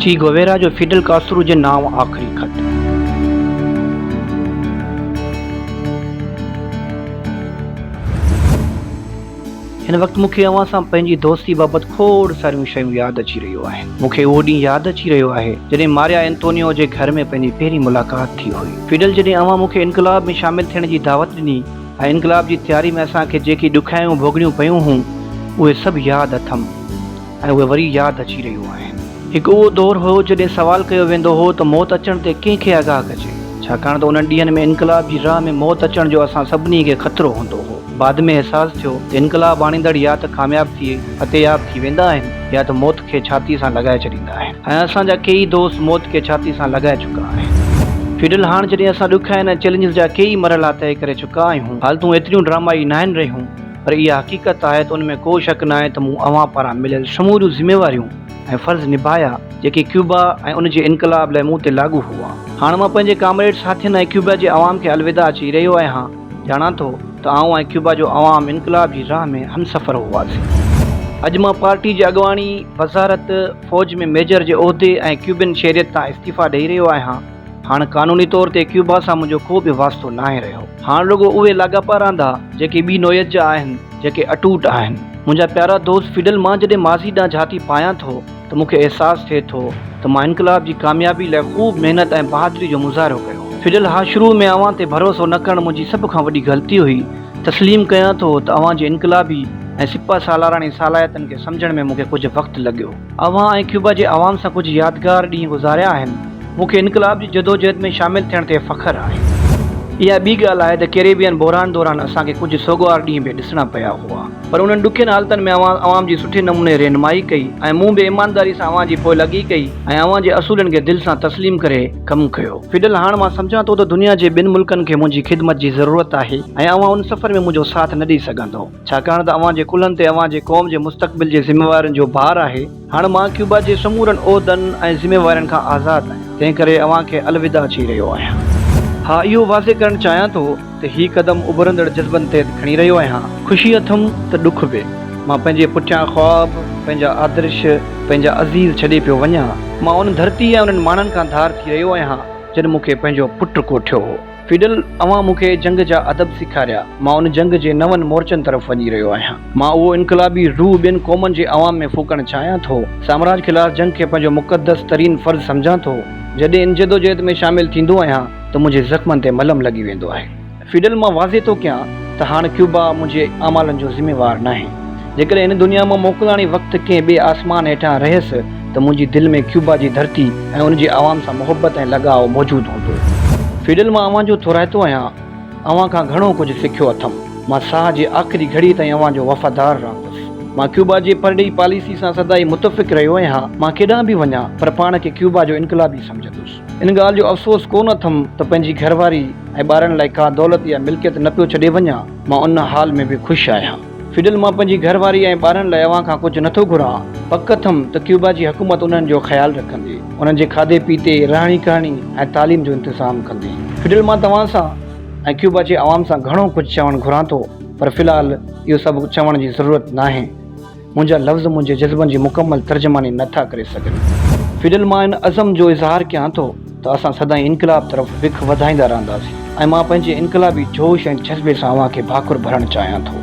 ची गुवेरा जो फिडल कास्ट्रो जे नाम आख़िरी ख़त। हिन वक़्तु मूंखे अव्हां सां पंहिंजी दोस्ती बाबति खोड़ सारियूं शयूं यादि अची रहियूं आहिनि। मूंखे उहो ॾींहुं यादि अची रहियो आहे जॾहिं मारिया एंटोनियो जे घर में पंहिंजी पहिरीं मुलाक़ात थी हुई। फिडल जॾहिं अव्हां मूंखे इनकलाब में शामिलु थियण जी दावत ॾिनी ऐं इनकलाब जी तयारी में असांखे जेकी ॾुखियायूं भोगणियूं पियूं हुयूं उहे सभु यादि अथमि ऐं उहे वरी यादि अची रहियूं आहिनि। हिकु उहो दौरु हुयो जॾहिं सवालु कयो वेंदो हो त मौत अचण ते कंहिंखे आगाह कजे, छाकाणि त उन्हनि ॾींहंनि में इनकलाब जी राह में मौत अचण जो असां सभिनी खे ख़तरो हूंदो हो। बाद में अहसासु थियो त इनकलाब आणींदड़ या त कामयाबु थी फतेयाब थी वेंदा आहिनि या त मौत खे छाती सां लॻाए छॾींदा आहिनि ऐं असांजा कई दोस्त मौत खे छाती सां लॻाए चुका आहिनि। फिडल हाणे जॾहिं असां ॾुख ऐं चैलेंजिस जा कई मरहला तय करे चुका आहियूं, हालतूं एतिरियूं ड्रामाई न आहिनि रहियूं, पर इहा हक़ीक़त आहे त उन में को शक न आहे त मूं अव्हां पारां मिलियल समूरियूं ज़िम्मेवारियूं ऐं फ़र्ज़ निभाया जेके क्यूबा ऐं उन जे इनकलाब लाइ मूं ते लागू हुआ। हाणे मां पंहिंजे कामरेड साथियुनि ऐं क्यूबा जे अवाम खे अलविदा अची रहियो आहियां। ॼाणा थो त आऊं ऐं क्यूबा जो अवाम इनकलाब जी राह में हमसफ़र हुआसीं। अॼु मां पार्टी जी अॻुवाणी, वज़ारत, फ़ौज में मेजर जे उहिदे ऐं क्यूबिन शहरियत तां इस्तीफ़ा ॾेई रहियो आहियां। हाणे क़ानूनी तौर ते क्यूबा सां मुंहिंजो को बि वास्तो न आहे रहियो। हाणे रुॻो उहे लाॻापा रहंदा जेके ॿी नोयत जा आहिनि, जेके अटूट आहिनि। मुंहिंजा प्यारा दोस्त फिडल, मां जॾहिं माज़ी ॾांहुं झाती पायां थो त मूंखे अहसासु थिए थो त मां इनकलाब जी कामयाबी लाइ ख़ूब महिनत ऐं बहादुरी जो मुज़ाहिरो कयो। फिडल, हा, शुरू में अव्हां ते भरोसो न करणु मुंहिंजी सभ खां वॾी ग़लती हुई। तस्लीम कयां थो त अव्हां जे इनकलाबी ऐं सिपा सालाराणी सालाहियतनि खे सम्झण में मूंखे कुझु वक़्तु लॻियो। अव्हां ऐं क्यूबा जे अवाम सां कुझु यादगार ॾींहं गुज़ारिया आहिनि। मूंखे इनकलाब जी जदोजहद में शामिलु थियण ते फ़ख़्रु आहे। इहा ॿी ॻाल्हि आहे त कैरेबियन बहिरान दौरान असांखे कुझु सोगवार ॾींहं बि ॾिसणा पिया हुआ, पर उन्हनि ॾुखियनि हालतनि में अवाम जी सुठे नमूने रहनुमाई कई ऐं मूं बि ईमानदारी सां अव्हां जी पोइ लॻी कई ऐं अव्हां जे असूलनि खे दिलि सां तस्लीम करे कमु कयो। फिडल, हाणे मां सम्झां थो त दुनिया जे ॿिनि मुल्कनि खे मुंहिंजी ख़िदमत जी ज़रूरत आहे ऐं अव्हां उन सफ़र में मुंहिंजो साथ न ॾेई सघंदो, छाकाणि त अव्हां जे कुल्हनि ते अव्हां जे क़ौम जे मुस्तक़बिल जे ज़िम्मेवारनि जो भार आहे। हाणे मां क्यूबा जे समूरनि उहिदनि ऐं ज़िम्मेवारियुनि खां आज़ादु आहियां, तंहिं करे अव्हां खे अलविदा अची रहियो आहियां। हा, इहो वाज़े करणु चाहियां थो त हीउ क़दम उभरंदड़ जज़्बनि ते खणी रहियो आहियां। ख़ुशी अथमि त ॾुख बि। मां पंहिंजे पुठियां ख़्वाब, पंहिंजा आदर्श, पंहिंजा अज़ीज़ छॾे पियो वञा। मां उन धरती ऐं उन्हनि माण्हुनि खां धार थी रहियो आहियां जॾहिं मूंखे पंहिंजो पुटु कोठियो हो। फिडल, अव्हां मूंखे जंग जा अदब सेखारिया। मां उन जंग जे नवनि मोर्चनि तरफ़ वञी रहियो आहियां। मां उहो इनकलाबी रूह ॿियनि क़ौमनि जे अवाम में फूकणु चाहियां थो। साम्राज ख़िलाफ़ जंग खे पंहिंजो मुक़दस तरीन फ़र्ज़ सम्झां थो। जॾहिं इन जदोजहद में शामिलु थींदो आहियां त मुंहिंजे ज़ख़्मनि ते मलम लॻी वेंदो आहे। फिडल, मां वाज़े थो कयां त हाणे क्यूबा मुंहिंजे अमालनि जो ज़िम्मेवार न आहे। जेकॾहिं हिन दुनिया मां मोकिलाणी वक़्तु कंहिं ॿिए आसमान हेठां रहियसि त मुंहिंजी दिलि में क्यूबा जी धरती ऐं उन जे अवाम सां मुहबत ऐं लॻाव मौजूदु हूंदो। फिडल, मां अव्हां जो थोराइतो आहियां। अव्हां खां घणो कुझु सिखियो अथमि। मां साह जे आख़िरी घड़ी ताईं अव्हां जो वफ़ादार रहंदुसि। मां क्यूबा जे परॾेही पॉलिसी सां सदाई मुतफ़िक़ रहियो आहियां। मां केॾांहुं बि वञा पर पाण खे क्यूबा जो इनकलाबी सम्झंदुसि। इन ॻाल्हि जो अफ़सोस कोन अथमि त पंहिंजी घरवारी ऐं ॿारनि लाइ का दौलत या मिल्कियत न पियो छॾे वञा। मां उन हाल में बि ख़ुशि आहियां। फिडल, मां पंहिंजी घरवारी ऐं ॿारनि लाइ अव्हां खां कुझु नथो घुरां। पक अथमि त क्यूबा जी हुकूमत उन्हनि जो ख़्यालु रखंदी, उन्हनि जे खाधे पीते, रहणी कहणी ऐं तालीम जो इंतज़ाम कंदी। फिडल, मां तव्हां सां ऐं क्यूबा जे अवाम सां घणो कुझु चवणु घुरां थो, पर फ़िलहालु इहो सभु चवण जी ज़रूरत न आहे। मुंहिंजा लफ़्ज़ मुंहिंजे जज़्बनि जी मुकमल तर्जुमानी नथा करे सघनि। फिडल, मां इन अज़म जो इज़हार कयां थो त असां सदाई इनकलाब तरफ़ विख वधाईंदा रहंदासीं ऐं मां पंहिंजे इनकलाबी जोश ऐं जज़्बे सां अव्हां खे भाकुर भरणु चाहियां थो।